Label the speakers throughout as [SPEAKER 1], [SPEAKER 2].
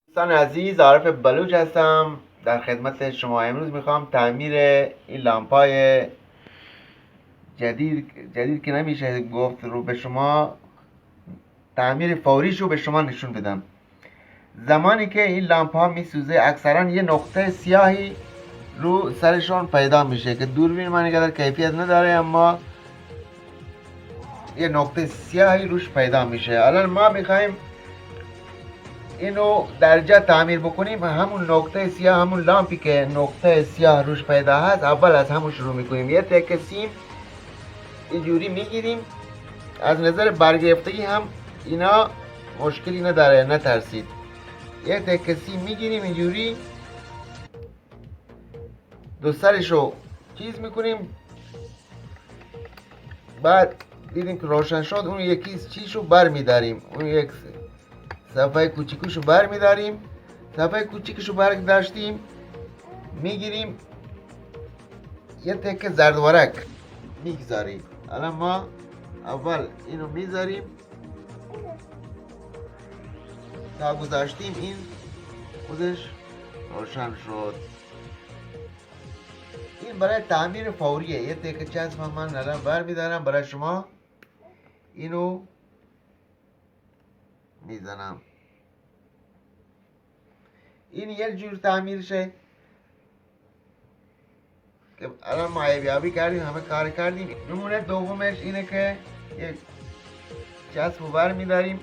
[SPEAKER 1] دوستان عزیز، عارف بلوچ هستم در خدمت شما. امروز میخوام تعمیر این لامپای جدید که نمیشه گفت رو به شما تعمیر فوریش رو به شما نشون بدم. زمانی که این لامپ ها میسوزه اکثرا یه نقطه سیاهی رو سرشون پیدا میشه که دوربین من اینقدر کیفیت نداره، اما یه نقطه سیاهی روش پیدا میشه. الان ما میخوایم اینو درجه تعمیر بکنیم. همون نقطه سیاه، همون لامپی که نقطه سیاه روش پیدا هست، اول از همون شروع میکنیم. یه تکه سیم اینجوری میگیریم. از نظر برگرفتگی هم اینا مشکلی نداره، نترسید. یه تکه سیم میگیریم اینجوری، دو سرشو چیز میکنیم. بعد دیدیم که روشن شد، اون یکی چیزشو بر میداریم، اون یک صفحه کوچیکشو بر میداریم. صفحه کوچیکشو بر داشتیم میگیریم، یه تکه زردورق میگذاریم. الان ما اول اینو میذاریم تا گذاشتیم این خودش روشن شد. این برای تعمیر فوریه. یه تکه چسب من الان بر میدارم برای شما، اینو میزنم. این یه جور تعمیرشه که الان ما عیبیابی کردیم، همه کار کردیم. نمونه دومش اینه که یک چسب رو بر میداریم.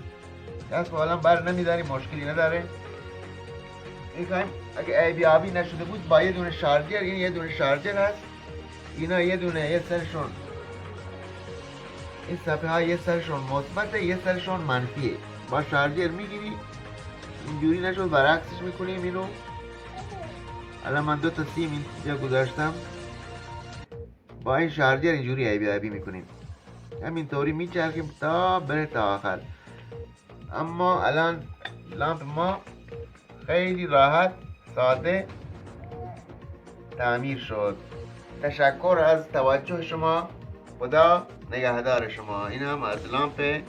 [SPEAKER 1] چسب رو الان بر نمیداریم، مشکلی نداره. میخوایم اگه عیبیابی نشده بود با یه دونه شارژر، این یه دونه شارژر هست، اینا یه دونه، یه سرشون، این صفحه ها یه سرشون مثبته، یه سرشون منفیه. با شارژر میگیری، اینجوری نشد برعکسش میکنیم اینو. الان من دو تا سیم اینجا گذاشتم، با این شارژر اینجوری عیبی میکنیم، همینطوری میچرخیم تا بره تا آخر. اما الان لامپ ما خیلی راحت ساده تعمیر شد. تشکر از توجه شما. خدا نگهدار شما. این هم از لامپ